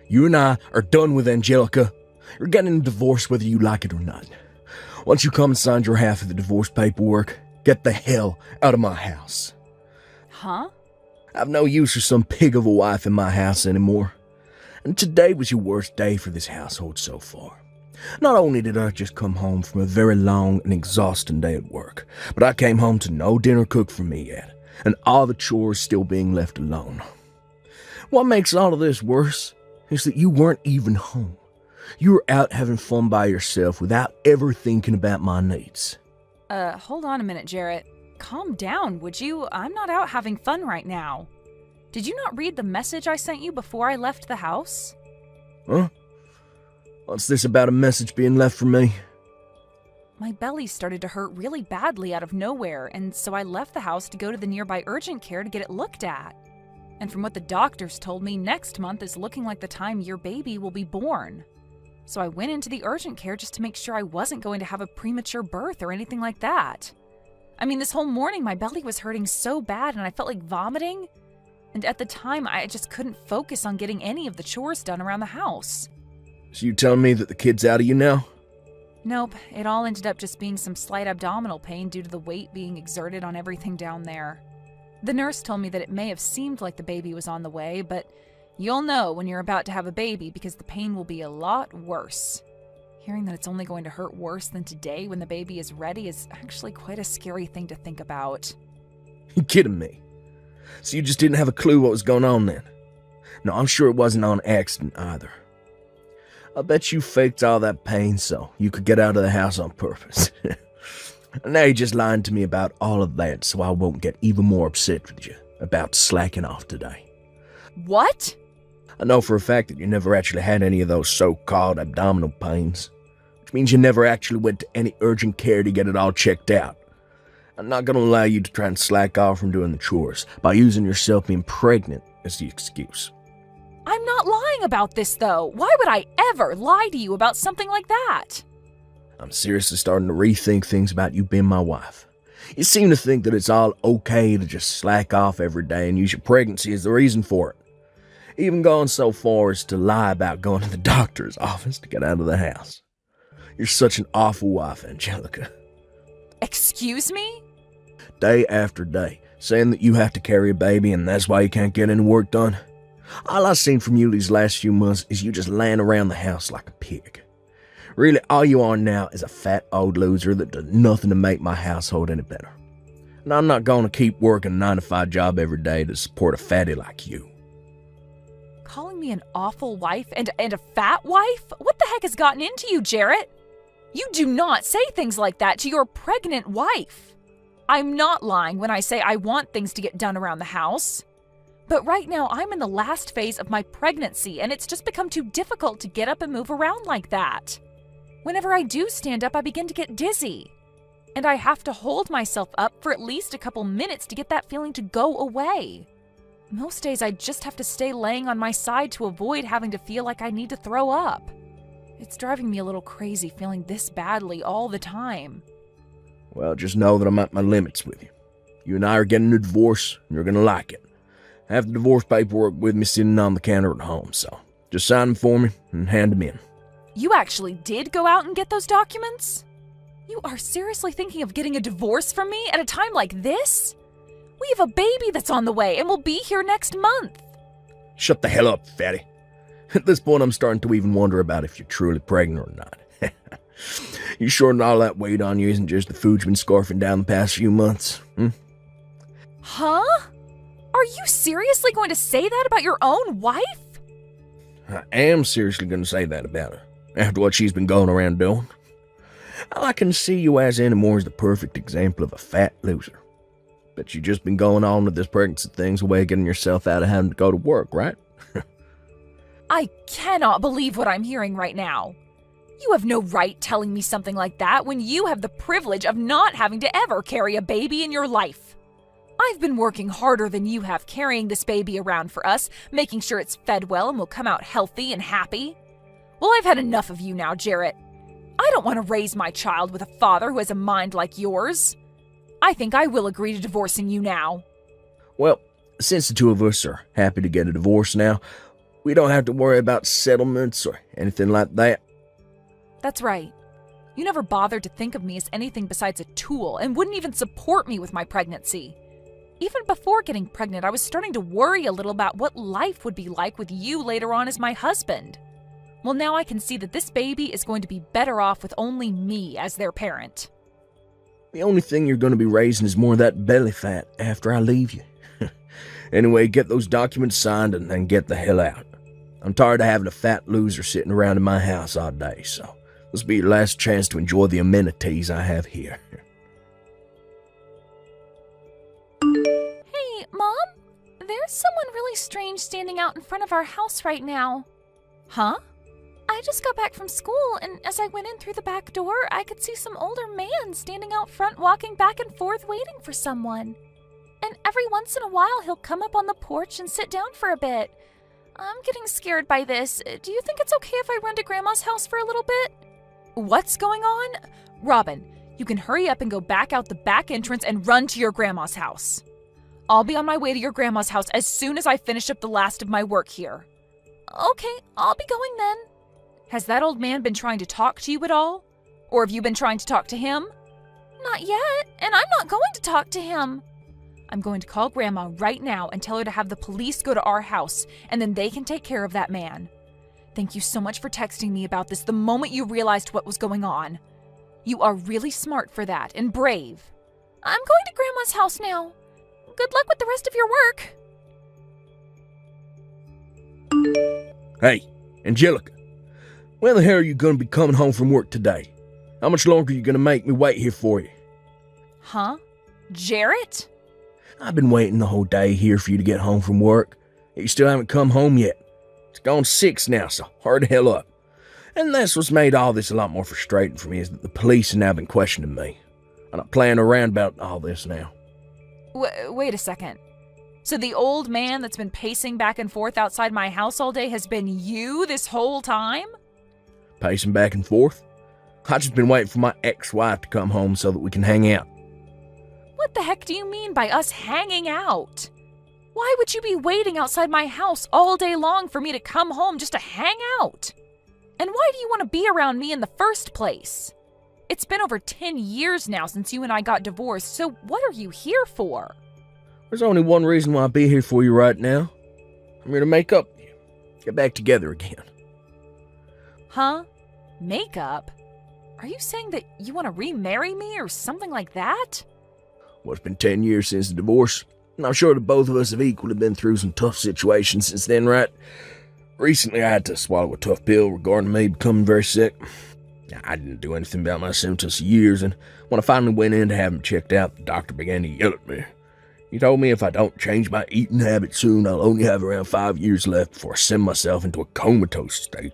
You and I are done with Angelica. You're getting a divorce whether you like it or not. Once you come and sign your half of the divorce paperwork, get the hell out of my house. Huh? I've no use for some pig of a wife in my house anymore. And today was your worst day for this household so far. Not only did I just come home from a very long and exhausting day at work, but I came home to no dinner cooked for me yet, and all the chores still being left alone. What makes all of this worse is that you weren't even home. You were out having fun by yourself without ever thinking about my needs. Hold on a minute, Jarrett. Calm down, would you? I'm not out having fun right now. Did you not read the message I sent you before I left the house? Huh? What's this about a message being left for me? My belly started to hurt really badly out of nowhere, and so I left the house to go to the nearby urgent care to get it looked at. And from what the doctors told me, next month is looking like the time your baby will be born. So I went into the urgent care just to make sure I wasn't going to have a premature birth or anything like that. I mean, this whole morning my belly was hurting so bad and I felt like vomiting. And at the time, I just couldn't focus on getting any of the chores done around the house. So you telling me that the kid's out of you now? Nope, it all ended up just being some slight abdominal pain due to the weight being exerted on everything down there. The nurse told me that it may have seemed like the baby was on the way, but you'll know when you're about to have a baby because the pain will be a lot worse. Hearing that it's only going to hurt worse than today when the baby is ready is actually quite a scary thing to think about. You kidding me? So you just didn't have a clue what was going on then? No, I'm sure it wasn't on accident either. I bet you faked all that pain so you could get out of the house on purpose. And now you're just lying to me about all of that so I won't get even more upset with you about slacking off today. What? I know for a fact that you never actually had any of those so-called abdominal pains, which means you never actually went to any urgent care to get it all checked out. I'm not going to allow you to try and slack off from doing the chores by using yourself being pregnant as the excuse. I'm not lying about this, though. Why would I ever lie to you about something like that? I'm seriously starting to rethink things about you being my wife. You seem to think that it's all okay to just slack off every day and use your pregnancy as the reason for it. Even going so far as to lie about going to the doctor's office to get out of the house. You're such an awful wife, Angelica. Excuse me? Day after day, saying that you have to carry a baby and that's why you can't get any work done. All I've seen from you these last few months is you just laying around the house like a pig. Really, all you are now is a fat old loser that does nothing to make my household any better. And I'm not going to keep working a 9-to-5 job every day to support a fatty like you. Calling me an awful wife and a fat wife? What the heck has gotten into you, Jarrett? You do not say things like that to your pregnant wife. I'm not lying when I say I want things to get done around the house. But right now, I'm in the last phase of my pregnancy, and it's just become too difficult to get up and move around like that. Whenever I do stand up, I begin to get dizzy. And I have to hold myself up for at least a couple minutes to get that feeling to go away. Most days, I just have to stay laying on my side to avoid having to feel like I need to throw up. It's driving me a little crazy feeling this badly all the time. Well, just know that I'm at my limits with you. You and I are getting a divorce, and you're going to like it. I have the divorce paperwork with me sitting on the counter at home, so just sign them for me and hand them in. You actually did go out and get those documents? You are seriously thinking of getting a divorce from me at a time like this? We have a baby that's on the way and will be here next month. Shut the hell up, fatty. At this point, I'm starting to even wonder about if you're truly pregnant or not. You sure that all that weight on you isn't just the food you've been scarfing down the past few months? Huh? Are you seriously going to say that about your own wife? I am seriously going to say that about her, after what she's been going around doing. All I can see you as anymore is the perfect example of a fat loser. But you've just been going on with this pregnancy thing's a way of getting yourself out of having to go to work, right? I cannot believe what I'm hearing right now. You have no right telling me something like that when you have the privilege of not having to ever carry a baby in your life. I've been working harder than you have carrying this baby around for us, making sure it's fed well and will come out healthy and happy. Well, I've had enough of you now, Jarrett. I don't want to raise my child with a father who has a mind like yours. I think I will agree to divorcing you now. Well, since the two of us are happy to get a divorce now, We don't have to worry about settlements or anything like that. That's right. You never bothered to think of me as anything besides a tool and wouldn't even support me with my pregnancy. Even before getting pregnant, I was starting to worry a little about what life would be like with you later on as my husband. Well, now I can see that this baby is going to be better off with only me as their parent. The only thing you're going to be raising is more of that belly fat after I leave you. Anyway, get those documents signed and then get the hell out. I'm tired of having a fat loser sitting around in my house all day, so this will be your last chance to enjoy the amenities I have here. Hey, Mom? There's someone really strange standing out in front of our house right now. Huh? I just got back from school, and as I went in through the back door, I could see some older man standing out front walking back and forth waiting for someone. And every once in a while, he'll come up on the porch and sit down for a bit. I'm getting scared by this. Do you think it's okay if I run to Grandma's house for a little bit? What's going on? Robin, you can hurry up and go back out the back entrance and run to your Grandma's house. I'll be on my way to your Grandma's house as soon as I finish up the last of my work here. Okay, I'll be going then. Has that old man been trying to talk to you at all? Or have you been trying to talk to him? Not yet, and I'm not going to talk to him. I'm going to call Grandma right now and tell her to have the police go to our house, and then they can take care of that man. Thank you so much for texting me about this the moment you realized what was going on. You are really smart for that and brave. I'm going to Grandma's house now. Good luck with the rest of your work. Hey, Angelica, when the hell are you going to be coming home from work today? How much longer are you going to make me wait here for you? Huh? Jarrett? I've been waiting the whole day here for you to get home from work. You still haven't come home yet. It's gone 6 now, so hurry the hell up. And that's what's made all this a lot more frustrating for me, is that the police have now been questioning me. I'm not playing around about all this now. Wait a second. So the old man that's been pacing back and forth outside my house all day has been you this whole time? Pacing back and forth? I've just been waiting for my ex-wife to come home so that we can hang out. What the heck do you mean by us hanging out? Why would you be waiting outside my house all day long for me to come home just to hang out? And why do you want to be around me in the first place? It's been over 10 years now since you and I got divorced, so what are you here for? There's only one reason why I'll be here for you right now. I'm here to make up with you. Get back together again. Huh? Makeup? Are you saying that you want to remarry me or something like that? Well, it's been 10 years since the divorce, and I'm sure that both of us have equally been through some tough situations since then, right? Recently, I had to swallow a tough pill regarding me becoming very sick. I didn't do anything about my symptoms for years, and when I finally went in to have them checked out, the doctor began to yell at me. He told me if I don't change my eating habits soon, I'll only have around 5 years left before I send myself into a comatose state.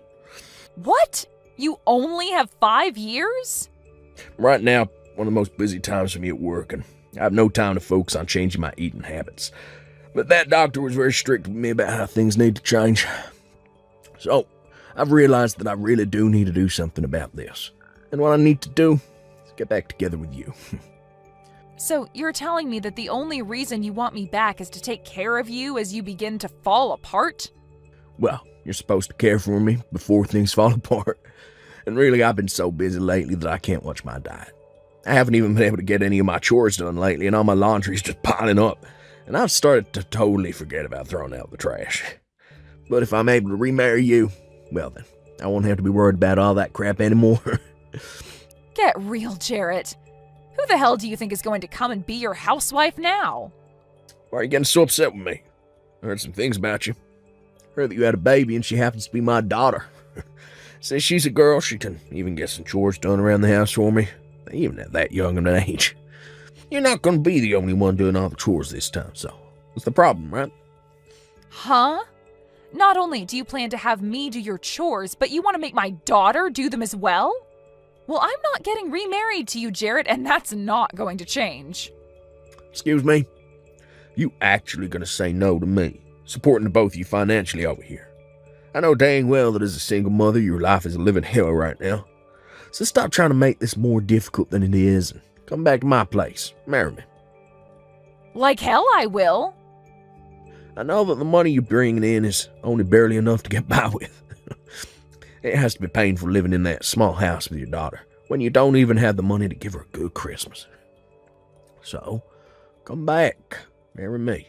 What? You only have 5 years? Right now, one of the most busy times for me at work, and I have no time to focus on changing my eating habits. But that doctor was very strict with me about how things need to change. So, I've realized that I really do need to do something about this. And what I need to do is get back together with you. So, you're telling me that the only reason you want me back is to take care of you as you begin to fall apart? Well, you're supposed to care for me before things fall apart. And really, I've been so busy lately that I can't watch my diet. I haven't even been able to get any of my chores done lately, and all my laundry's just piling up. And I've started to totally forget about throwing out the trash. But if I'm able to remarry you, well then, I won't have to be worried about all that crap anymore. Get real, Jarrett. Who the hell do you think is going to come and be your housewife now? Why are you getting so upset with me? I heard some things about you. Heard that you had a baby and she happens to be my daughter. Since she's a girl, she can even get some chores done around the house for me. Even at that young of an age. You're not going to be the only one doing all the chores this time, so what's the problem, right? Huh? Not only do you plan to have me do your chores, but you want to make my daughter do them as well? Well, I'm not getting remarried to you, Jarrett, and that's not going to change. Excuse me? You actually going to say no to me, supporting the both of you financially over here? I know dang well that as a single mother, your life is a living hell right now. So stop trying to make this more difficult than it is and come back to my place. Marry me. Like hell I will. I know that the money you're bringing in is only barely enough to get by with. It has to be painful living in that small house with your daughter when you don't even have the money to give her a good Christmas. So, come back, marry me,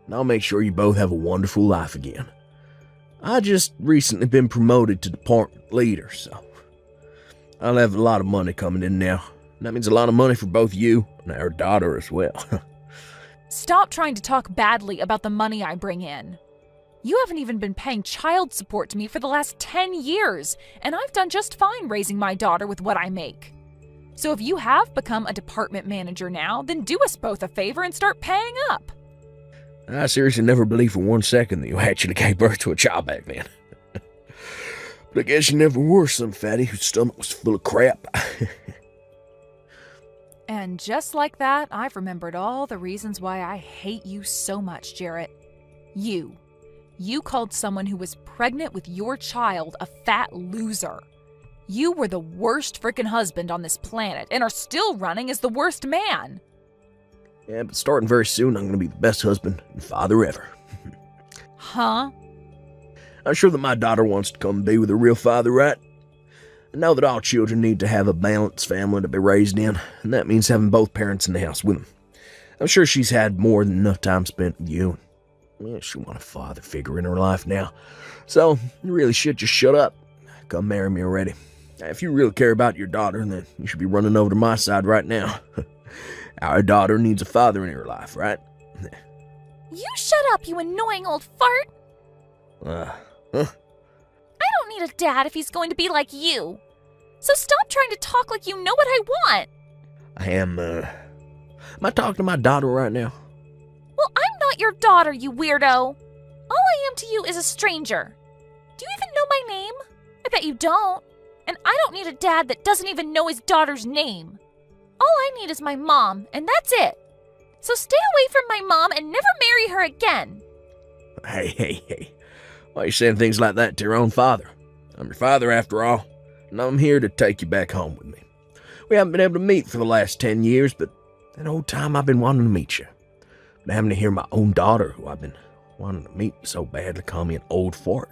and I'll make sure you both have a wonderful life again. I just recently been promoted to department leader, so I'll have a lot of money coming in now. And that means a lot of money for both you and our daughter as well. Stop trying to talk badly about the money I bring in. You haven't even been paying child support to me for the last 10 years, and I've done just fine raising my daughter with what I make. So if you have become a department manager now, then do us both a favor and start paying up. I seriously never believed for 1 second that you actually gave birth to a child back then. But I guess you never were some fatty whose stomach was full of crap. And just like that, I've remembered all the reasons why I hate you so much, Jarrett. You called someone who was pregnant with your child a fat loser. You were the worst frickin' husband on this planet and are still running as the worst man. Yeah, but starting very soon, I'm going to be the best husband and father ever. Huh? I'm sure that my daughter wants to come be with her real father, right? I know that all children need to have a balanced family to be raised in, and that means having both parents in the house with them. I'm sure she's had more than enough time spent with you. Yeah, she wants a father figure in her life now. So, you really should just shut up. Come marry me already. If you really care about your daughter, then you should be running over to my side right now. Our daughter needs a father in her life, right? You shut up, you annoying old fart! Huh? I don't need a dad if he's going to be like you. So stop trying to talk like you know what I want. Am I talking to my daughter right now? Well, I'm not your daughter, you weirdo. All I am to you is a stranger. Do you even know my name? I bet you don't. And I don't need a dad that doesn't even know his daughter's name. All I need is my mom, and that's it. So stay away from my mom and never marry her again. Hey. Why are you saying things like that to your own father? I'm your father after all, and I'm here to take you back home with me. We haven't been able to meet for the last 10 years, but that whole time I've been wanting to meet you. But having to hear my own daughter, who I've been wanting to meet so badly, call me an old fart.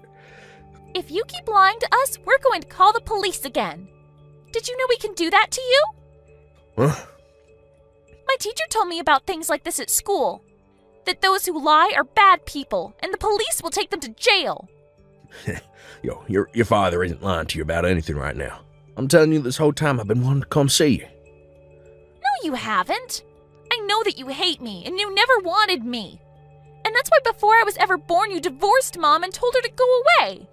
If you keep lying to us, we're going to call the police again. Did you know we can do that to you? Huh? My teacher told me about things like this at school. That those who lie are bad people, and the police will take them to jail. Your father isn't lying to you about anything right now. I'm telling you, this whole time I've been wanting to come see you. No, you haven't. I know that you hate me, and you never wanted me. And that's why before I was ever born, you divorced Mom and told her to go away.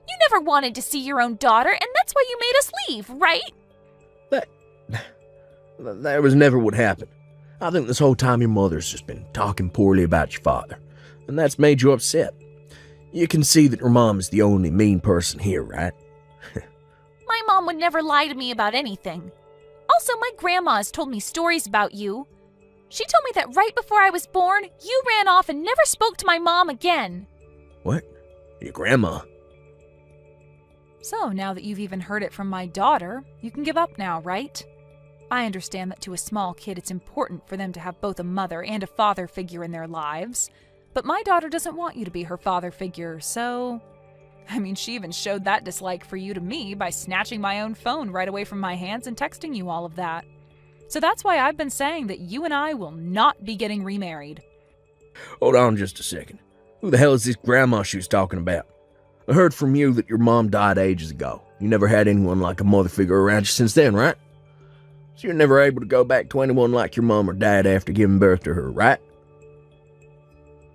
You never wanted to see your own daughter, and that's why you made us leave, right? That was never what happened. I think this whole time your mother's just been talking poorly about your father, and that's made you upset. You can see that your mom is the only mean person here, right? My mom would never lie to me about anything. Also, my grandma has told me stories about you. She told me that right before I was born, you ran off and never spoke to my mom again. What? Your grandma? So now that you've even heard it from my daughter, you can give up now, right? I understand that to a small kid it's important for them to have both a mother and a father figure in their lives, but my daughter doesn't want you to be her father figure, so... I mean, she even showed that dislike for you to me by snatching my own phone right away from my hands and texting you all of that. So that's why I've been saying that you and I will not be getting remarried. Hold on just a second. Who the hell is this grandma she was talking about? I heard from you that your mom died ages ago. You never had anyone like a mother figure around you since then, right? So you're never able to go back to anyone like your mom or dad after giving birth to her, right?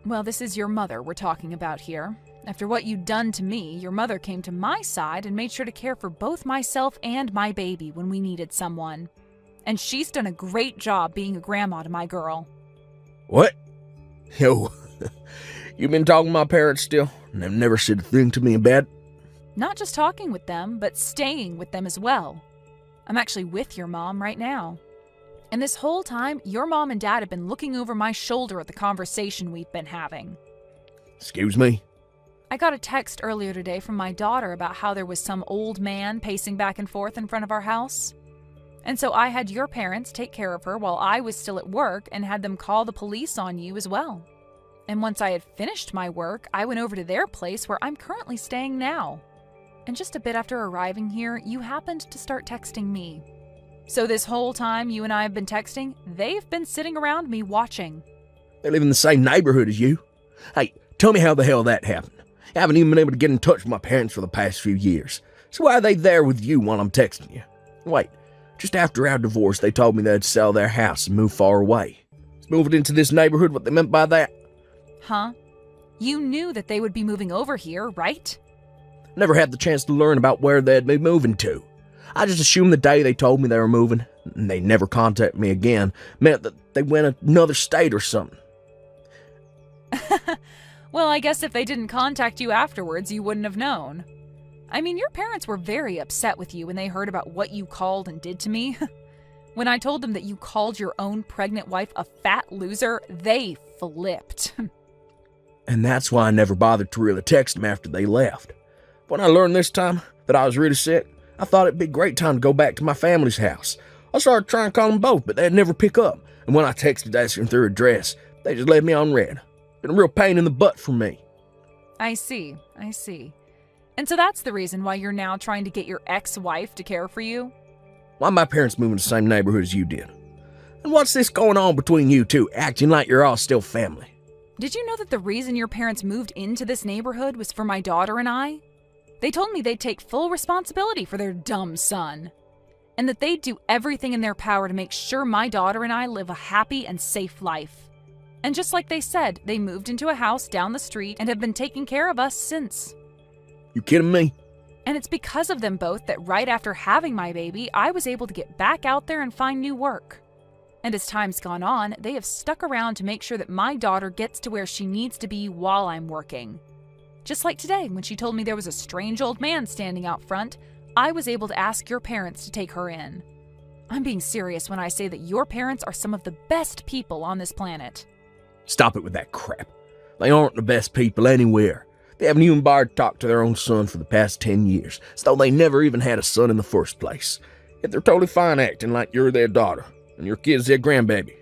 Well, this is your mother we're talking about here. After what you'd done to me, your mother came to my side and made sure to care for both myself and my baby when we needed someone. And she's done a great job being a grandma to my girl. What? Yo, you been talking to my parents still? And they've never said a thing to me about it? Not just talking with them, but staying with them as well. I'm actually with your mom right now. And this whole time, your mom and dad have been looking over my shoulder at the conversation we've been having. Excuse me? I got a text earlier today from my daughter about how there was some old man pacing back and forth in front of our house. And so I had your parents take care of her while I was still at work and had them call the police on you as well. And once I had finished my work, I went over to their place where I'm currently staying now. And just a bit after arriving here, you happened to start texting me. So this whole time you and I have been texting, they've been sitting around me watching. They live in the same neighborhood as you. Hey, tell me how the hell that happened. I haven't even been able to get in touch with my parents for the past few years. So why are they there with you while I'm texting you? Wait, just after our divorce, they told me they'd sell their house and move far away. Is moving into this neighborhood what they meant by that? Huh? You knew that they would be moving over here, right? Never had the chance to learn about where they'd be moving to. I just assumed the day they told me they were moving, and they never contacted me again, meant that they went another state or something. Well, I guess if they didn't contact you afterwards, you wouldn't have known. I mean, your parents were very upset with you when they heard about what you called and did to me. When I told them that you called your own pregnant wife a fat loser, they flipped. And that's why I never bothered to really text them after they left. When I learned this time that I was really sick, I thought it'd be a great time to go back to my family's house. I started trying to call them both, but they'd never pick up. And when I texted asking their address, they just left me on red. Been a real pain in the butt for me. I see. And so that's the reason why you're now trying to get your ex-wife to care for you? Why my parents moving to the same neighborhood as you did? And what's this going on between you two, acting like you're all still family? Did you know that the reason your parents moved into this neighborhood was for my daughter and I? They told me they'd take full responsibility for their dumb son, and that they'd do everything in their power to make sure my daughter and I live a happy and safe life. And just like they said, they moved into a house down the street and have been taking care of us since. You kidding me? And it's because of them both that right after having my baby, I was able to get back out there and find new work. And as time's gone on, they have stuck around to make sure that my daughter gets to where she needs to be while I'm working. Just like today, when she told me there was a strange old man standing out front, I was able to ask your parents to take her in. I'm being serious when I say that your parents are some of the best people on this planet. Stop it with that crap. They aren't the best people anywhere. They haven't even bothered to talk to their own son for the past 10 years, as though they never even had a son in the first place. Yet they're totally fine acting like you're their daughter, and your kid's their grandbaby.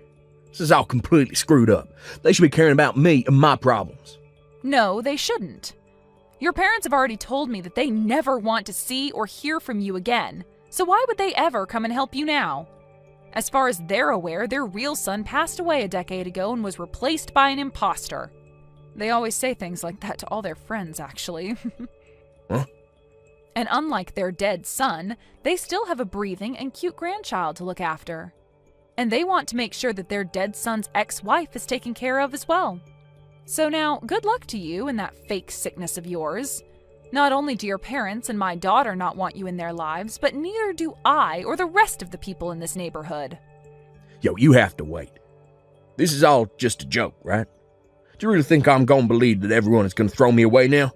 This is all completely screwed up. They should be caring about me and my problems. No, they shouldn't. Your parents have already told me that they never want to see or hear from you again, so why would they ever come and help you now? As far as they're aware, their real son passed away a decade ago and was replaced by an imposter. They always say things like that to all their friends, actually. Huh? And unlike their dead son, they still have a breathing and cute grandchild to look after. And they want to make sure that their dead son's ex-wife is taken care of as well. So now, good luck to you and that fake sickness of yours. Not only do your parents and my daughter not want you in their lives, but neither do I or the rest of the people in this neighborhood. Yo, you have to wait. This is all just a joke, right? Do you really think I'm gonna believe that everyone is gonna throw me away now?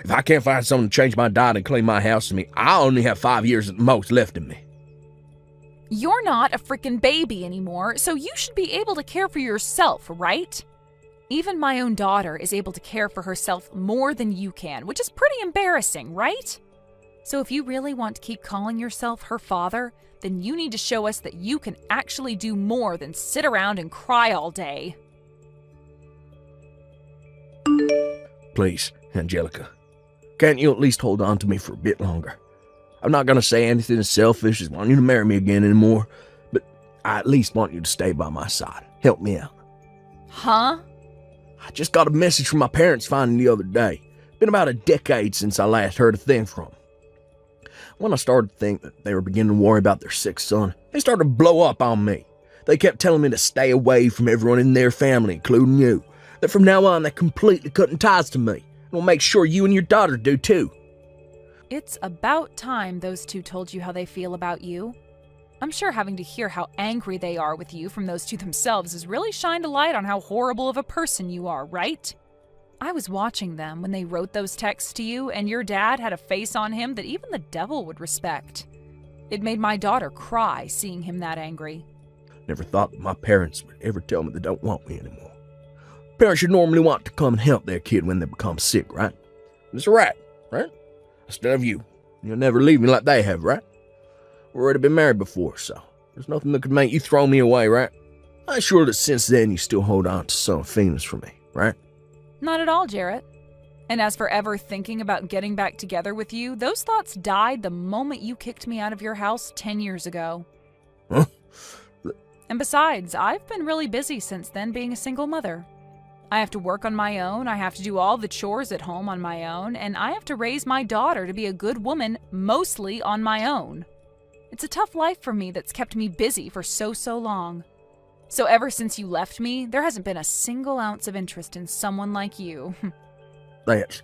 If I can't find someone to change my diet and clean my house to me, I only have 5 years at the most left in me. You're not a freaking baby anymore, so you should be able to care for yourself, right? Even my own daughter is able to care for herself more than you can, which is pretty embarrassing, right? So if you really want to keep calling yourself her father, then you need to show us that you can actually do more than sit around and cry all day. Please, Angelica, can't you at least hold on to me for a bit longer? I'm not gonna say anything as selfish as wanting you to marry me again anymore, but I at least want you to stay by my side. Help me out. Huh? I just got a message from my parents finding the other day. Been about a decade since I last heard a thing from them. When I started to think that they were beginning to worry about their sick son, they started to blow up on me. They kept telling me to stay away from everyone in their family, including you. That from now on, they're completely cutting ties to me. And will make sure you and your daughter do too. It's about time those two told you how they feel about you. I'm sure having to hear how angry they are with you from those two themselves has really shined a light on how horrible of a person you are, right? I was watching them when they wrote those texts to you, and your dad had a face on him that even the devil would respect. It made my daughter cry seeing him that angry. Never thought that my parents would ever tell me they don't want me anymore. Parents should normally want to come and help their kid when they become sick, right? It's right? Instead of you. You'll never leave me like they have, right? We've already been married before, so there's nothing that could make you throw me away, right? I'm sure that since then you still hold on to some feelings for me, right? Not at all, Jarrett. And as for ever thinking about getting back together with you, those thoughts died the moment you kicked me out of your house 10 years ago. Huh? And besides, I've been really busy since then being a single mother. I have to work on my own, I have to do all the chores at home on my own, and I have to raise my daughter to be a good woman mostly on my own. It's a tough life for me that's kept me busy for so long. So ever since you left me, there hasn't been a single ounce of interest in someone like you. That's...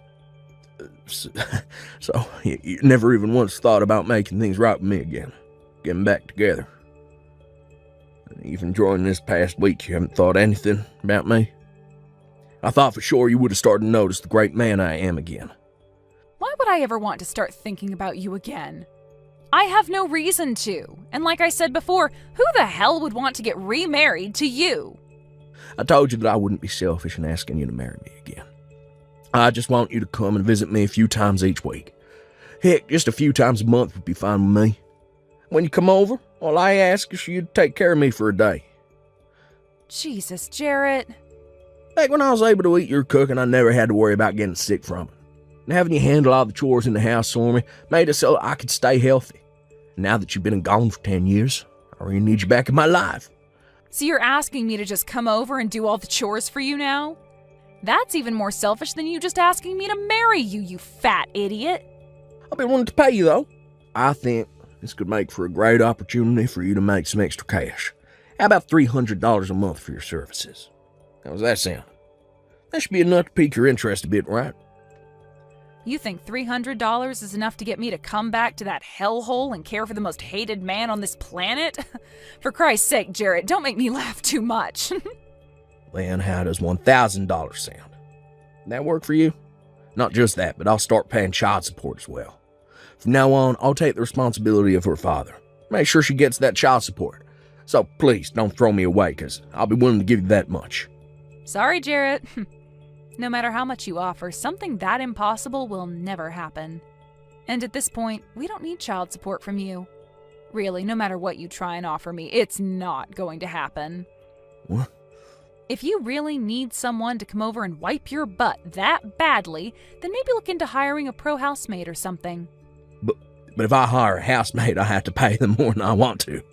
So, you never even once thought about making things right with me again. Getting back together. Even during this past week, you haven't thought anything about me? I thought for sure you would have started to notice the great man I am again. Why would I ever want to start thinking about you again? I have no reason to. And like I said before, who the hell would want to get remarried to you? I told you that I wouldn't be selfish in asking you to marry me again. I just want you to come and visit me a few times each week. Heck, just a few times a month would be fine with me. When you come over, all I ask is for you to take care of me for a day. Jesus, Jarrett. Back when I was able to eat your cooking, I never had to worry about getting sick from it. And having you handle all the chores in the house for me made it so I could stay healthy. Now that you've been gone for 10 years, I really need you back in my life. So you're asking me to just come over and do all the chores for you now? That's even more selfish than you just asking me to marry you, you fat idiot. I'll be willing to pay you, though. I think this could make for a great opportunity for you to make some extra cash. How about $300 a month for your services? How does that sound? That should be enough to pique your interest a bit, right? You think $300 is enough to get me to come back to that hellhole and care for the most hated man on this planet? For Christ's sake, Jarrett, don't make me laugh too much. Then how does $1,000 sound? That work for you? Not just that, but I'll start paying child support as well. From now on, I'll take the responsibility of her father. Make sure she gets that child support. So please, don't throw me away, because I'll be willing to give you that much. Sorry, Jarrett. No matter how much you offer, something that impossible will never happen. And at this point, we don't need child support from you. Really, no matter what you try and offer me, it's not going to happen. What? If you really need someone to come over and wipe your butt that badly, then maybe look into hiring a pro housemaid or something. But if I hire a housemaid, I have to pay them more than I want to.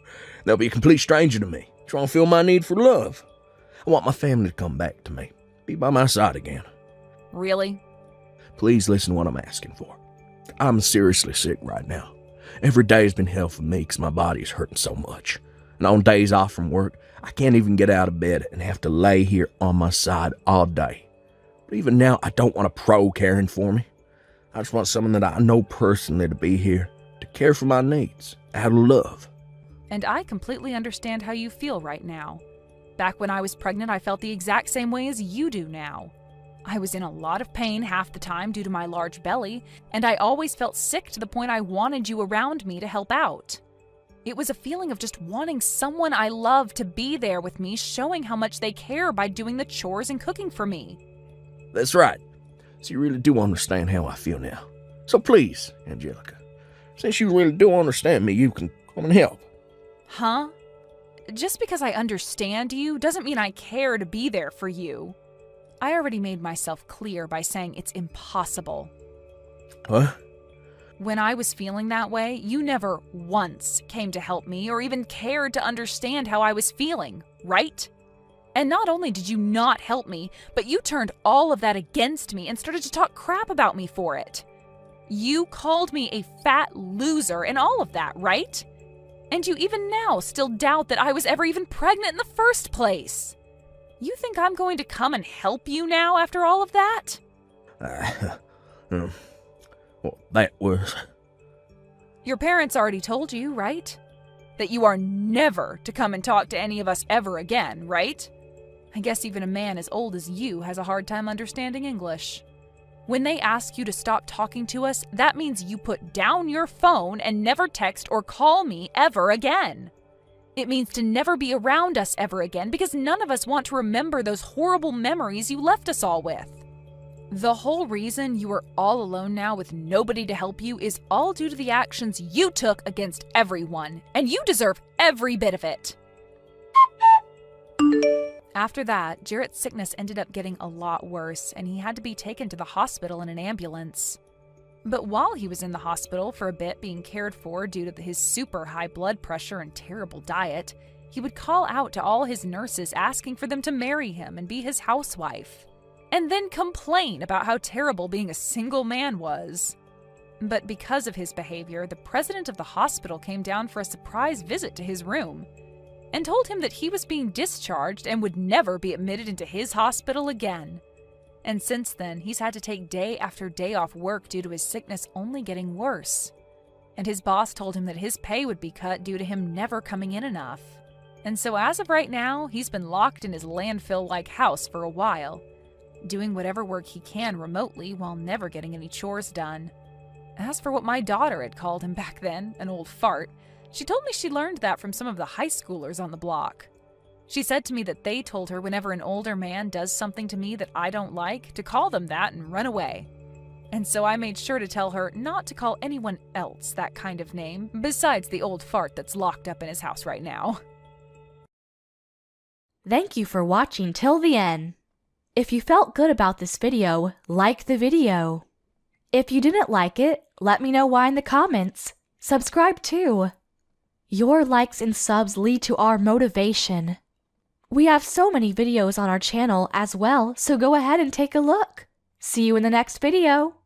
They'll be a complete stranger to me, trying to feel my need for love. I want my family to come back to me, be by my side again. Really? Please listen to what I'm asking for. I'm seriously sick right now. Every day has been hell for me because my body is hurting so much. And on days off from work, I can't even get out of bed and have to lay here on my side all day. But even now, I don't want a pro caring for me. I just want someone that I know personally to be here to care for my needs out of love. And I completely understand how you feel right now. Back when I was pregnant, I felt the exact same way as you do now. I was in a lot of pain half the time due to my large belly, and I always felt sick to the point I wanted you around me to help out. It was a feeling of just wanting someone I love to be there with me, showing how much they care by doing the chores and cooking for me. That's right. So you really do understand how I feel now. So please, Angelica, since you really do understand me, you can come and help. Huh? Just because I understand you doesn't mean I care to be there for you. I already made myself clear by saying it's impossible. What? When I was feeling that way, you never once came to help me or even cared to understand how I was feeling, right? And not only did you not help me, but you turned all of that against me and started to talk crap about me for it. You called me a fat loser and all of that, right? And you even now still doubt that I was ever even pregnant in the first place. You think I'm going to come and help you now after all of that? Well, that was... Your parents already told you, right? That you are never to come and talk to any of us ever again, right? I guess even a man as old as you has a hard time understanding English. When they ask you to stop talking to us, that means you put down your phone and never text or call me ever again. It means to never be around us ever again because none of us want to remember those horrible memories you left us all with. The whole reason you are all alone now with nobody to help you is all due to the actions you took against everyone, and you deserve every bit of it. After that, Jarrett's sickness ended up getting a lot worse, and he had to be taken to the hospital in an ambulance. But while he was in the hospital for a bit being cared for due to his super high blood pressure and terrible diet, he would call out to all his nurses asking for them to marry him and be his housewife, and then complain about how terrible being a single man was. But because of his behavior, the president of the hospital came down for a surprise visit to his room and told him that he was being discharged and would never be admitted into his hospital again. And since then, he's had to take day after day off work due to his sickness only getting worse. And his boss told him that his pay would be cut due to him never coming in enough. And so as of right now, he's been locked in his landfill-like house for a while, doing whatever work he can remotely while never getting any chores done. As for what my daughter had called him back then, an old fart, she told me she learned that from some of the high schoolers on the block. She said to me that they told her whenever an older man does something to me that I don't like, to call them that and run away. And so I made sure to tell her not to call anyone else that kind of name, besides the old fart that's locked up in his house right now. Thank you for watching till the end. If you felt good about this video, like the video. If you didn't like it, let me know why in the comments. Subscribe too. Your likes and subs lead to our motivation. We have so many videos on our channel as well, so go ahead and take a look. See you in the next video.